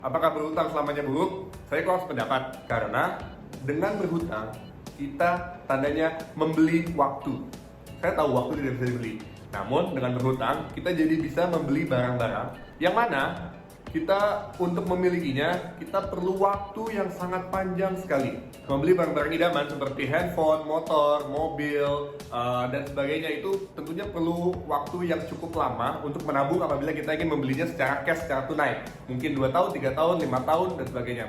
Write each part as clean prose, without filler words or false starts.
Apakah berhutang selamanya buruk? Saya kok pendapat karena dengan berhutang kita tandanya membeli waktu. Saya tahu waktu tidak bisa dibeli. Namun dengan berhutang kita jadi bisa membeli barang-barang yang mana kita untuk memilikinya kita perlu waktu yang sangat panjang sekali. Membeli barang-barang idaman seperti handphone, motor, mobil, dan sebagainya itu tentunya perlu waktu yang cukup lama untuk menabung apabila kita ingin membelinya secara cash, secara tunai. Mungkin 2 tahun, 3 tahun, 5 tahun, dan sebagainya.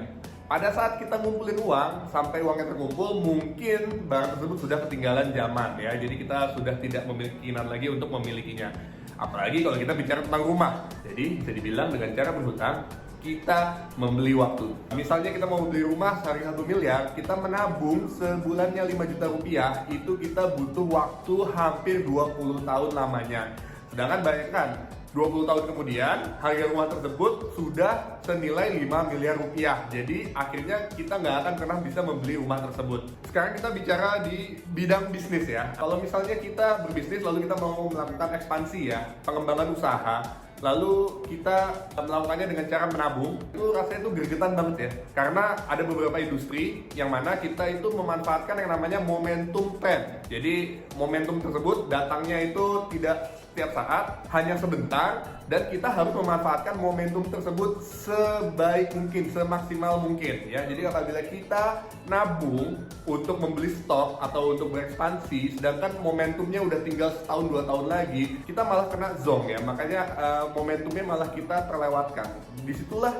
Pada saat kita ngumpulin uang, sampai uangnya terkumpul, mungkin barang tersebut sudah ketinggalan zaman ya. Jadi kita sudah tidak memiliki keinginan lagi untuk memilikinya. Apalagi kalau kita bicara tentang rumah. Jadi bisa dibilang dengan cara berhutang, kita membeli waktu. Misalnya kita mau beli rumah sehari 1 miliar, kita menabung sebulannya 5 juta rupiah, itu kita butuh waktu hampir 20 tahun lamanya. Sedangkan bayangkan, 20 tahun kemudian harga rumah tersebut sudah senilai 5 miliar rupiah. Jadi akhirnya kita nggak akan pernah bisa membeli rumah tersebut. Sekarang kita bicara di bidang bisnis ya. Kalau misalnya kita berbisnis lalu kita mau melakukan ekspansi ya, pengembangan usaha, lalu kita melakukannya dengan cara menabung, itu rasanya itu gregetan banget ya. Karena ada beberapa industri yang mana kita itu memanfaatkan yang namanya momentum trend. Jadi momentum tersebut datangnya itu tidak setiap saat, hanya sebentar, dan kita harus memanfaatkan momentum tersebut sebaik mungkin, semaksimal mungkin ya. Jadi apabila kita nabung untuk membeli stok atau untuk berekspansi, sedangkan momentumnya udah tinggal setahun 2 tahun lagi, kita malah kena zonk ya. Makanya momentumnya malah kita terlewatkan. Disitulah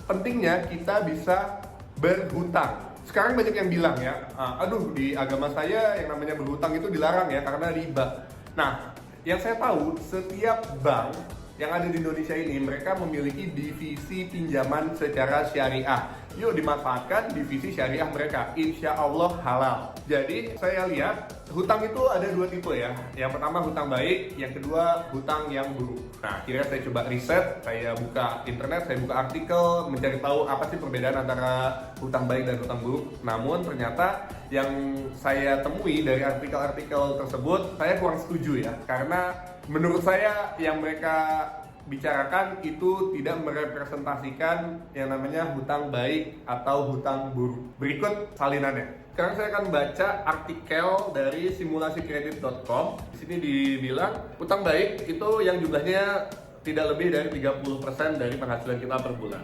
pentingnya kita bisa berhutang. Sekarang banyak yang bilang ya, aduh di agama saya yang namanya berhutang itu dilarang ya karena riba. Nah, yang saya tahu, setiap bank yang ada di Indonesia ini, mereka memiliki divisi pinjaman secara syariah. Yuk dimanfaatkan divisi syariah mereka, insya Allah halal. Jadi saya lihat, hutang itu ada 2 tipe ya. Yang pertama hutang baik, yang kedua hutang yang buruk. Nah, akhirnya saya coba riset, saya buka internet, saya buka artikel, mencari tahu apa sih perbedaan antara hutang baik dan hutang buruk. Namun ternyata yang saya temui dari artikel-artikel tersebut, saya kurang setuju ya. Karena menurut saya yang mereka bicarakan itu tidak merepresentasikan yang namanya hutang baik atau hutang buruk. Berikut salinannya. Sekarang saya akan baca artikel dari simulasikredit.com. Di sini dibilang hutang baik itu yang jumlahnya tidak lebih dari 30% dari penghasilan kita per bulan.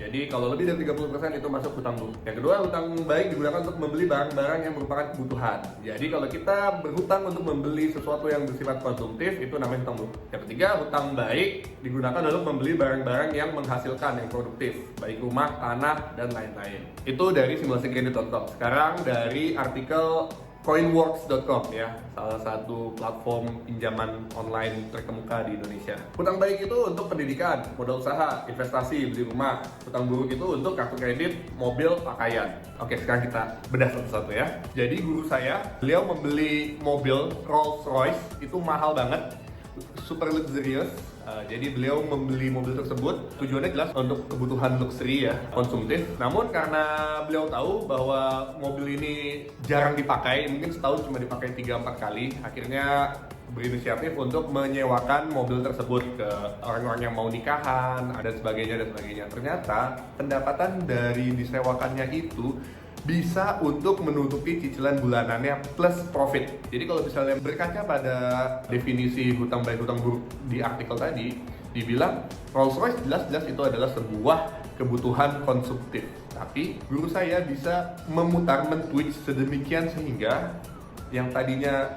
Jadi kalau lebih dari 30% itu masuk hutang buruk. Yang kedua, hutang baik digunakan untuk membeli barang-barang yang merupakan kebutuhan. Jadi kalau kita berhutang untuk membeli sesuatu yang bersifat konsumtif, itu namanya hutang buruk. Yang ketiga, hutang baik digunakan untuk membeli barang-barang yang menghasilkan, yang produktif, baik rumah, tanah, dan lain-lain. Itu dari simulasikredit.com. Sekarang dari artikel Coinworks.com ya, salah satu platform pinjaman online terkemuka di Indonesia. Hutang baik itu untuk pendidikan, modal usaha, investasi, beli rumah. Hutang buruk itu untuk kartu kredit, mobil, pakaian. Oke, sekarang kita bedah satu-satu ya. Jadi guru saya, beliau membeli mobil Rolls Royce, itu mahal banget, super luxurious. Jadi beliau membeli mobil tersebut tujuannya jelas untuk kebutuhan luxury ya, konsumtif. Namun karena beliau tahu bahwa mobil ini jarang dipakai, mungkin setahun cuma dipakai 3-4 kali, akhirnya berinisiatif untuk menyewakan mobil tersebut ke orang-orang yang mau nikahan, dan sebagainya. Ternyata pendapatan dari disewakannya itu bisa untuk menutupi cicilan bulanannya plus profit. Jadi kalau misalnya berkaca pada definisi hutang baik hutang buruk di artikel tadi, dibilang Rolls Royce jelas-jelas itu adalah sebuah kebutuhan konsumtif. Tapi guru saya bisa men-tweak sedemikian sehingga yang tadinya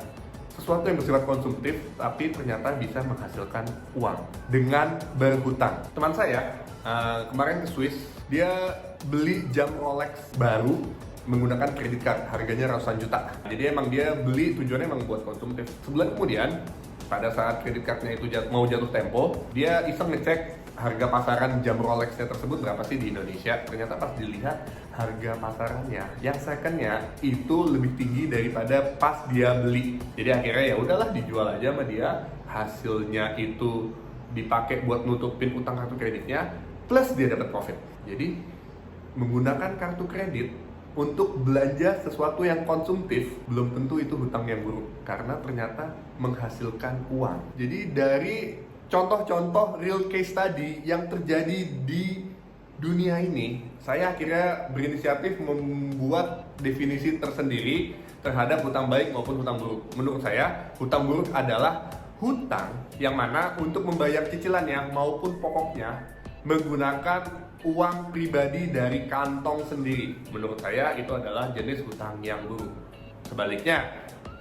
sesuatu yang bersifat konsumtif tapi ternyata bisa menghasilkan uang dengan berhutang. Teman saya kemarin ke Swiss, dia beli jam Rolex baru menggunakan kredit card, harganya ratusan juta. Jadi emang dia beli tujuannya emang buat konsumtif. Sebulan kemudian, pada saat kredit cardnya itu mau jatuh tempo, dia iseng ngecek harga pasaran jam Rolexnya tersebut berapa sih di Indonesia. Ternyata pas dilihat harga pasarannya, yang secondnya itu lebih tinggi daripada pas dia beli. Jadi akhirnya ya udahlah dijual aja sama dia. Hasilnya itu dipakai buat nutupin utang kartu kreditnya, plus dia dapat profit. Jadi menggunakan kartu kredit untuk belanja sesuatu yang konsumtif belum tentu itu hutang yang buruk, karena ternyata menghasilkan uang. Jadi dari contoh-contoh real case tadi yang terjadi di dunia ini, saya akhirnya berinisiatif membuat definisi tersendiri terhadap hutang baik maupun hutang buruk. Menurut saya, hutang buruk adalah hutang yang mana untuk membayar cicilannya maupun pokoknya menggunakan uang pribadi dari kantong sendiri. Menurut saya itu adalah jenis hutang yang buruk. Sebaliknya,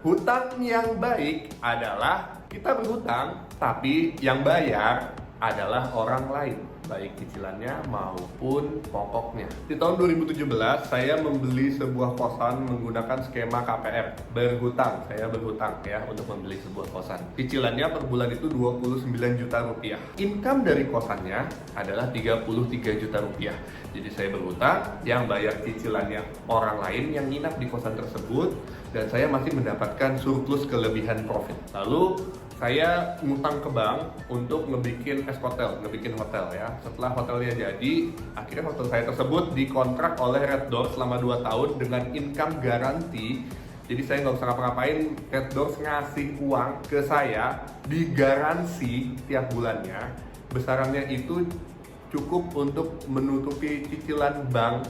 hutang yang baik adalah kita berhutang tapi yang bayar adalah orang lain, baik cicilannya maupun pokoknya. Di tahun 2017, saya membeli sebuah kosan menggunakan skema KPR, berhutang. Saya berhutang ya untuk membeli sebuah kosan. Cicilannya per bulan itu 29 juta rupiah. Income dari kosannya adalah 33 juta rupiah. Jadi saya berhutang, yang bayar cicilannya orang lain yang nginap di kosan tersebut, dan saya masih mendapatkan surplus kelebihan profit. Lalu saya ngutang ke bank untuk ngebikin ngebikin hotel ya. Setelah hotelnya jadi, akhirnya hotel saya tersebut dikontrak oleh Red Doors selama 2 tahun dengan income garanti. Jadi saya nggak usah ngapa-ngapain, Red Doors ngasih uang ke saya digaransi tiap bulannya. Besarannya itu cukup untuk menutupi cicilan bank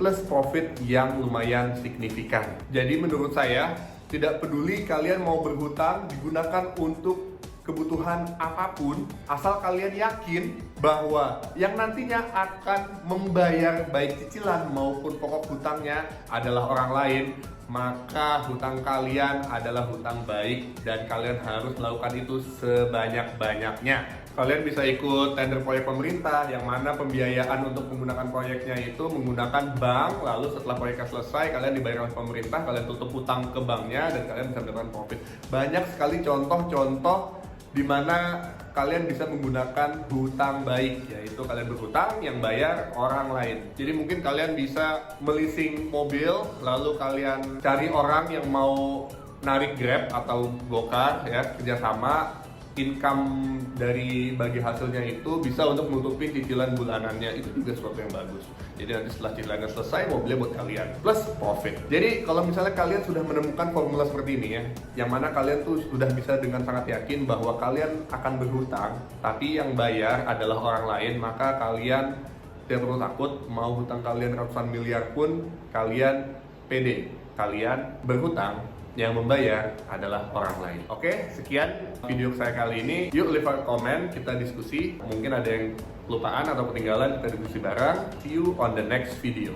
plus profit yang lumayan signifikan. Jadi menurut saya, tidak peduli kalian mau berhutang digunakan untuk kebutuhan apapun, asal kalian yakin bahwa yang nantinya akan membayar baik cicilan maupun pokok hutangnya adalah orang lain, maka hutang kalian adalah hutang baik dan kalian harus melakukan itu sebanyak-banyaknya. Kalian bisa ikut tender proyek pemerintah yang mana pembiayaan untuk menggunakan proyeknya itu menggunakan bank, lalu setelah proyeknya selesai kalian dibayar oleh pemerintah, kalian tutup hutang ke banknya dan kalian bisa mendapatkan profit. Banyak sekali contoh-contoh di mana kalian bisa menggunakan hutang baik, yaitu kalian berhutang yang bayar orang lain. Jadi mungkin kalian bisa meleasing mobil, lalu kalian cari orang yang mau narik Grab atau Gokar ya, kerjasama. Income dari bagi hasilnya itu bisa untuk menutupi cicilan bulanannya, itu juga sesuatu yang bagus. Jadi nanti setelah cicilannya selesai, mobilnya buat kalian plus profit. Jadi kalau misalnya kalian sudah menemukan formula seperti ini ya, yang mana kalian tuh sudah bisa dengan sangat yakin bahwa kalian akan berhutang tapi yang bayar adalah orang lain, maka kalian tidak perlu takut. Mau hutang kalian ratusan miliar pun kalian pede, kalian berhutang, yang membayar adalah orang lain. Oke, sekian video saya kali ini. Yuk leave a comment, kita diskusi. Mungkin ada yang kelupaan atau ketinggalan, kita diskusi bareng. See you on the next video.